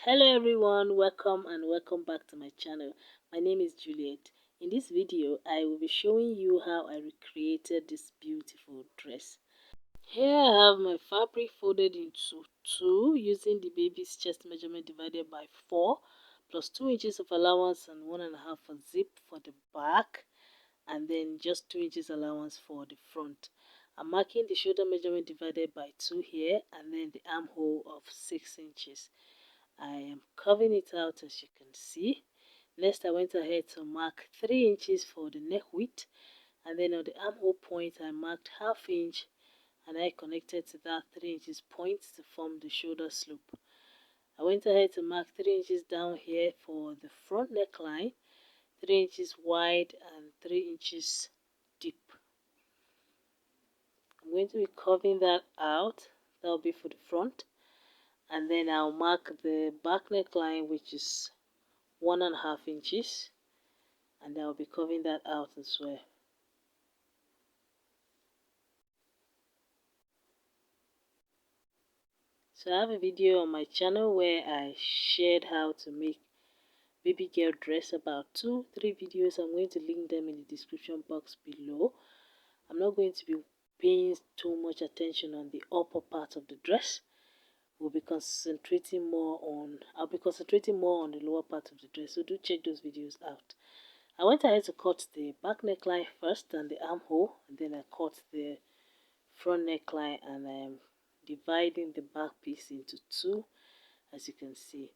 Hello everyone, welcome back to my channel. My name is Juliet. In this video, I will be showing you how I recreated this beautiful dress. Here I have my fabric folded into two using the baby's chest measurement divided by 4 plus 2 inches of allowance and 1.5 for zip for the back, and then just 2 inches allowance for the front. I'm marking the shoulder measurement divided by 2 here, and then the armhole of 6 inches. I am curving it out as you can see. Next I went ahead to mark 3 inches for the neck width, and then on the armhole point I marked ½ inch, and I connected to that 3 inches point to form the shoulder slope. I went ahead to mark 3 inches down here for the front neckline, 3 inches wide and 3 inches deep. I'm going to be curving that out. That will be for the front, and then I'll mark the back neckline, which is 1.5 inches, and I'll be curving that out as well. So I have a video on my channel where I shared how to make baby girl dress, about 2-3 videos. I'm going to link them in the description box below. I'm not going to be paying too much attention on the upper part of the dress. I'll be concentrating more on the lower part of the dress, so do check those videos out. I went ahead to cut the back neckline first and the armhole, and then I cut the front neckline, and I am dividing the back piece into two. As you can see,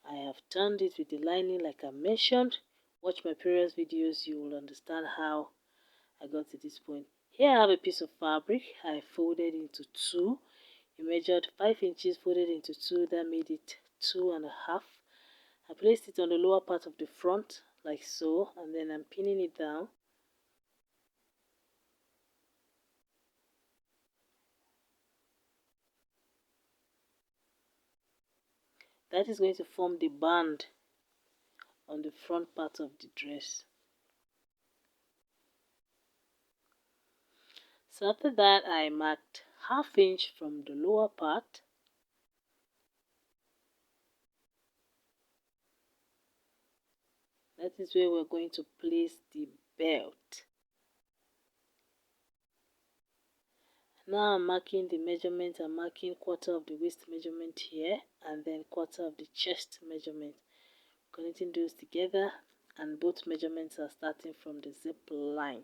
I have turned it with the lining like I mentioned. Watch my previous videos, you will understand how I got to this point. Here I have a piece of fabric I folded into two. You measured 5 inches, folded into two, that made it 2.5. I placed it on the lower part of the front like so, and then I'm pinning it down. That is going to form the band on the front part of the dress. So after that, I marked ½ inch from the lower part. That is where we're going to place the belt. Now I'm marking the measurement. I'm marking quarter of the waist measurement here, and then quarter of the chest measurement. Connecting those together, and both measurements are starting from the zip line.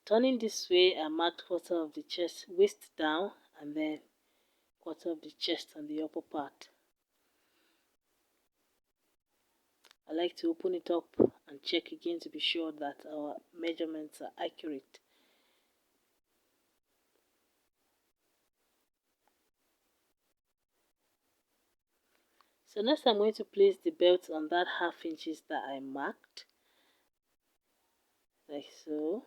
Turning this way, I marked quarter of the chest waist down, and then quarter of the chest on the upper part. I like to open it up and check again to be sure that our measurements are accurate. So next I'm going to place the belt on that ½ inches that I marked, like so.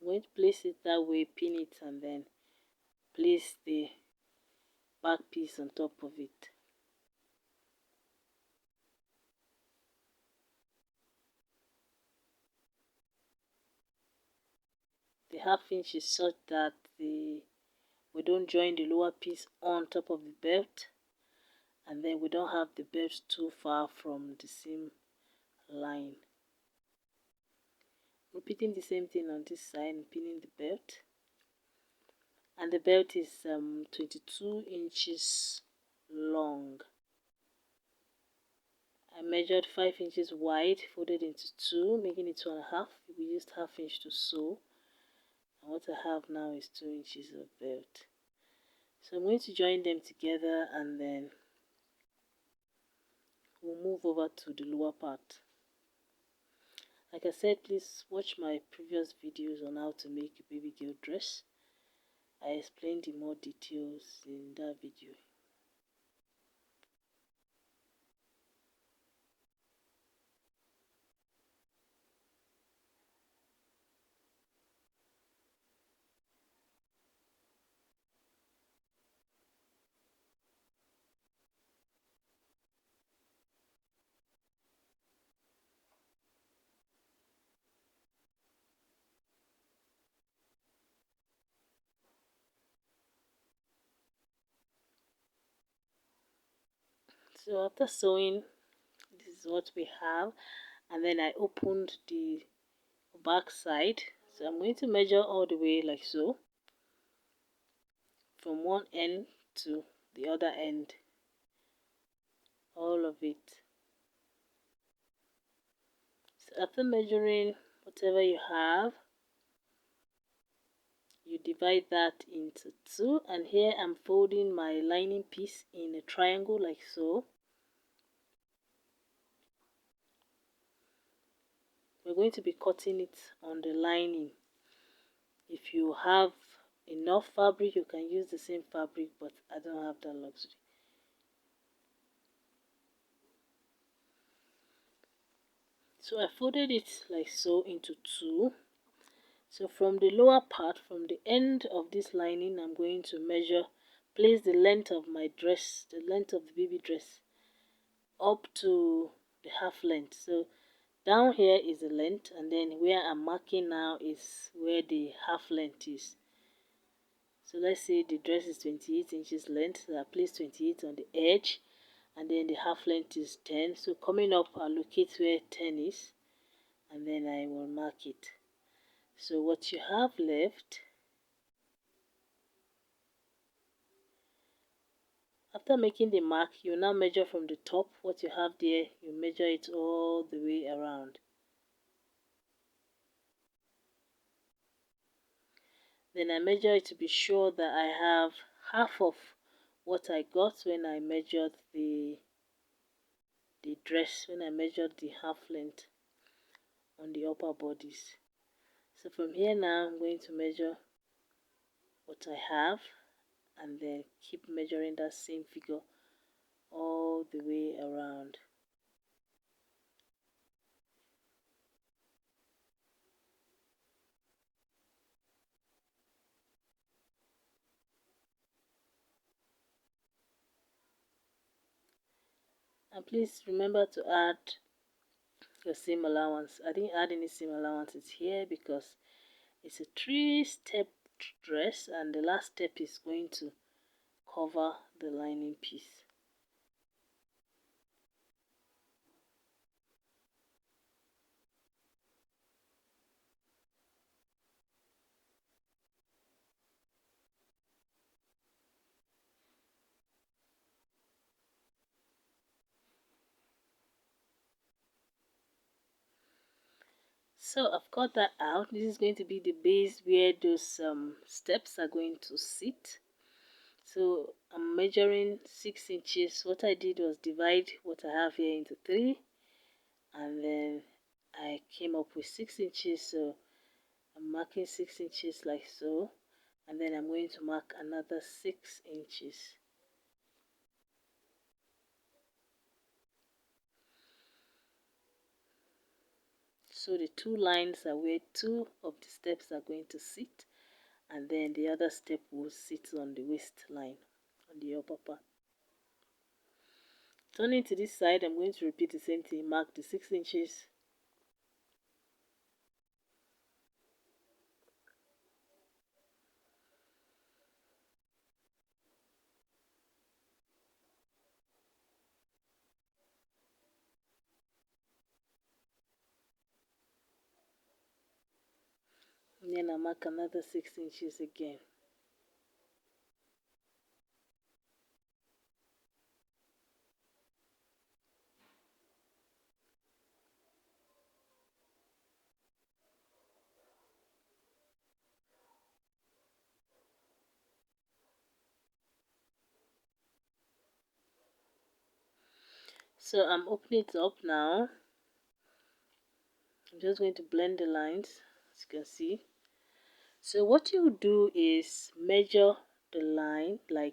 I'm going to place it that way, pin it, and then place the back piece on top of it. The ½ inch is such that we don't join the lower piece on top of the belt, and then we don't have the belt too far from the seam line. Repeating the same thing on this side and pinning the belt, and the belt is 22 inches long. I measured 5 inches wide, folded into two, making it 2.5. We used ½ inch to sew, and what I have now is 2 inches of belt. So I'm going to join them together, and then we'll move over to the lower part. Like I said, please watch my previous videos on how to make a baby girl dress. I explained in more details in that video. So after sewing, this is what we have, and then I opened the back side. So I'm going to measure all the way like so, from one end to the other end, all of it. So after measuring whatever you have, you divide that into two, and here I'm folding my lining piece in a triangle like so. We're going to be cutting it on the lining. If you have enough fabric, you can use the same fabric, but I don't have that luxury. So I folded it like so into two. So from the lower part, from the end of this lining, I'm going to measure, place the length of my dress, the length of the baby dress, up to the half length. So down here is the length, and then where I'm marking now is where the half length is. So let's say the dress is 28 inches length, so I place 28 on the edge, and then the half length is 10. So coming up, I'll locate where 10 is, and then I will mark it. So what you have left, after making the mark, you now measure from the top. What you have there, you measure it all the way around. Then I measure it to be sure that I have half of what I got when I measured the dress, when I measured the half length on the upper bodice. So from here now, I'm going to measure what I have, and then keep measuring that same figure all the way around. And please remember to add your seam allowance. I didn't add any seam allowances here because it's a 3-step dress, and the last step is going to cover the lining piece. So I've cut that out. This is going to be the base where those steps are going to sit. So I'm measuring 6 inches. What I did was divide what I have here into 3, and then I came up with 6 inches. So I'm marking 6 inches like so, and then I'm going to mark another 6 inches. So the two lines are where 2 of the steps are going to sit, and then the other step will sit on the waistline, on the upper part. Turning to this side, I'm going to repeat the same thing, mark the 6 inches. And then I mark another 6 inches again. So I'm opening it up now. I'm just going to blend the lines, as you can see. So what you do is measure the line, like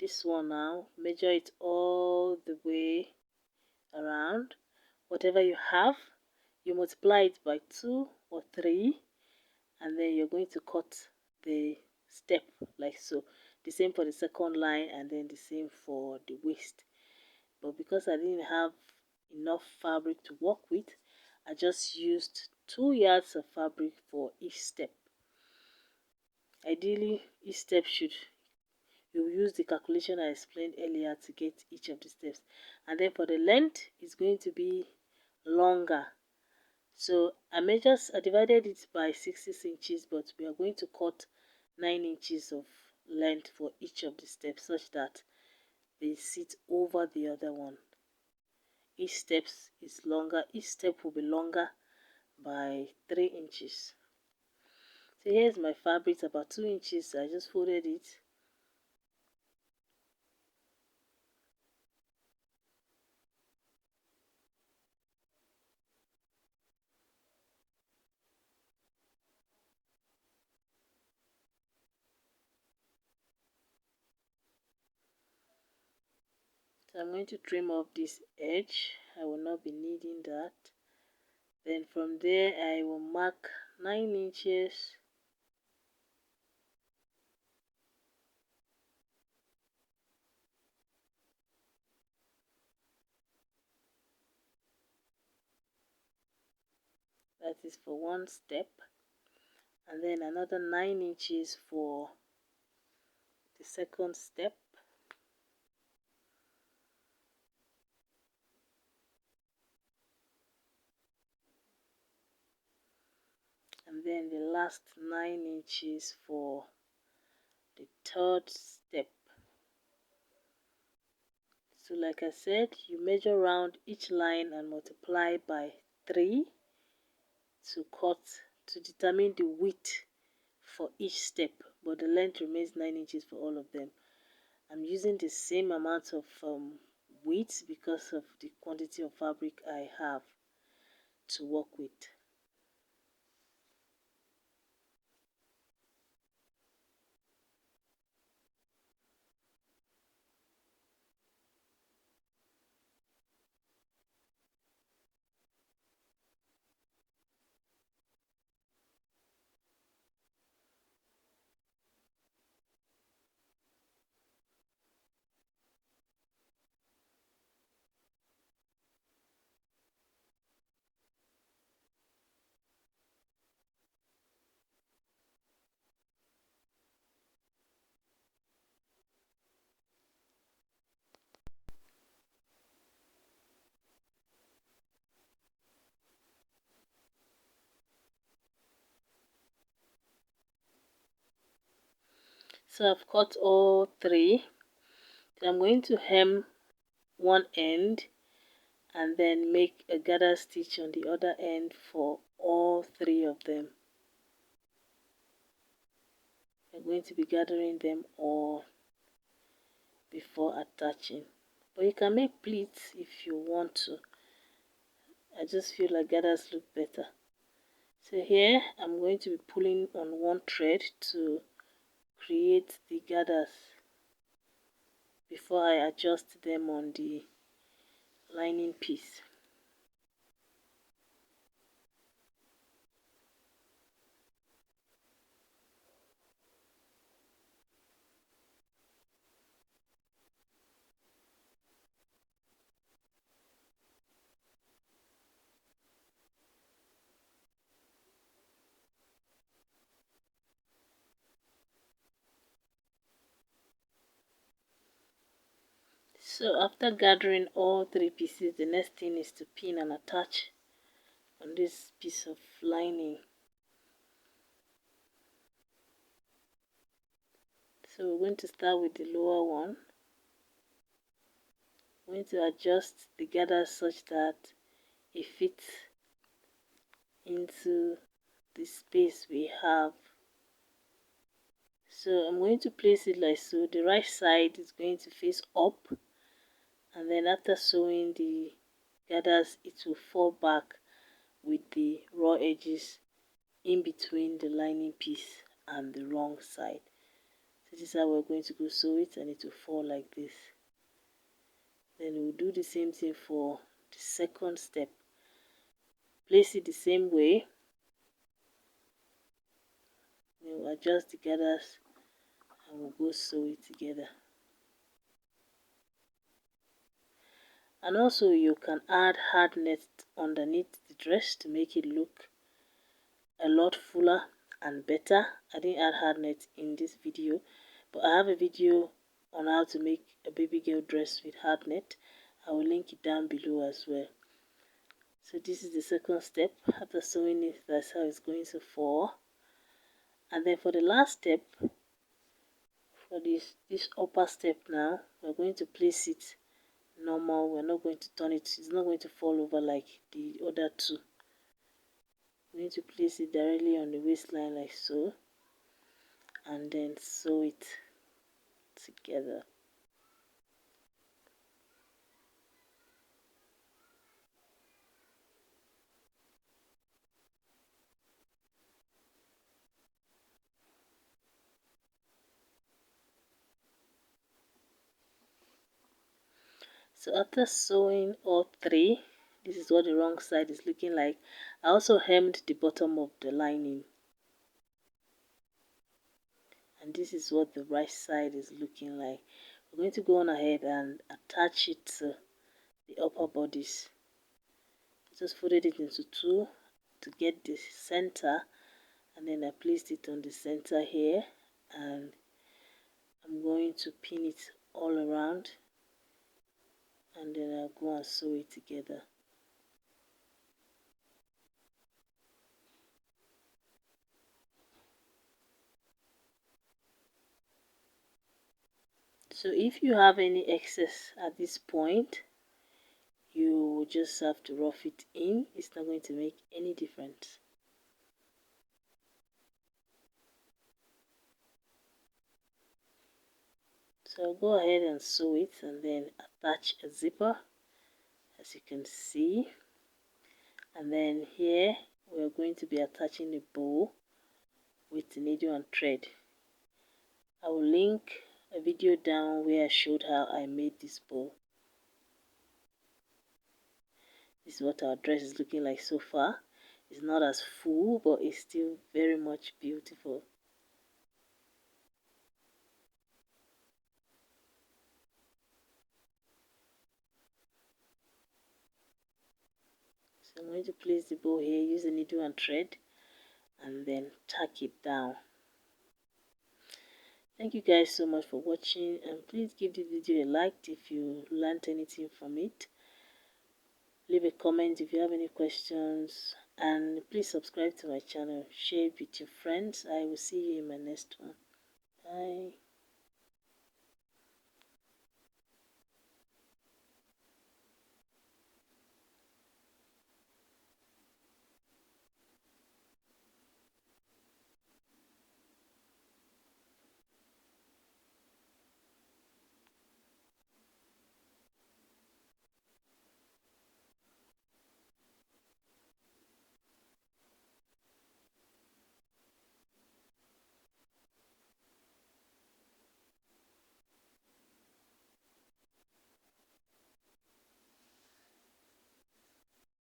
this one now, measure it all the way around. Whatever you have, you multiply it by 2 or 3, and then you're going to cut the step like so. The same for the second line, and then the same for the waist. But because I didn't have enough fabric to work with, I just used 2 yards of fabric for each step. Ideally, each step should, you use the calculation I explained earlier to get each of the steps. And then for the length, it's going to be longer. So I divided it by 66 inches, but we are going to cut 9 inches of length for each of the steps such that they sit over the other one. Each step will be longer by 3 inches. So here's my fabric, about 2 inches. I just folded it. So I'm going to trim off this edge. I will not be needing that. Then from there I will mark 9 inches. That is for one step. And then another 9 inches for the second step. And then the last 9 inches for the third step. So like I said, you measure round each line and multiply by 3 to determine the width for each step, but the length remains 9 inches for all of them. I'm using the same amount of width because of the quantity of fabric I have to work with. So I've cut all 3. So I'm going to hem one end and then make a gather stitch on the other end for all 3 of them. I'm going to be gathering them all before attaching, but you can make pleats if you want to. I just feel like gathers look better. So here I'm going to be pulling on one thread to create the gathers before I adjust them on the lining piece. So after gathering all 3 pieces, the next thing is to pin and attach on this piece of lining. So we're going to start with the lower one. I'm going to adjust the gather such that it fits into the space we have. So I'm going to place it like so. The right side is going to face up, and then after sewing the gathers, it will fall back with the raw edges in between the lining piece and the wrong side. So this is how we're going to go sew it, and it will fall like this. Then we'll do the same thing for the second step. Place it the same way. Then we'll adjust the gathers and we'll go sew it together. And also you can add hard net underneath the dress to make it look a lot fuller and better. I didn't add hard net in this video, but I have a video on how to make a baby girl dress with hard net. I will link it down below as well. So this is the second step. After sewing it, that's how it's going to fall. And then for the last step, for this upper step now, we're going to place it normal. We're not going to turn it. It's not going to fall over like the other two. We're going to place it directly on the waistline like so, and then sew it together. So after sewing all three, this is what the wrong side is looking like. I also hemmed the bottom of the lining, and this is what the right side is looking like. We're going to go on ahead and attach it to the upper bodice. Just folded it into two to get the center, and then I placed it on the center here, and I'm going to pin it all around, and then I'll go and sew it together. So if you have any excess at this point, you just have to rough it in. It's not going to make any difference. So I'll go ahead and sew it and then attach a zipper, as you can see. And then here we're going to be attaching a bow with the needle and thread. I will link a video down where I showed how I made this bow. This is what our dress is looking like so far. It's not as full, but it's still very much beautiful. So I'm going to place the bow here, use a needle and thread, and then tack it down. Thank you guys so much for watching, and please give the video a like if you learned anything from it. Leave a comment if you have any questions, and please subscribe to my channel, share it with your friends. I will see you in my next one. Bye.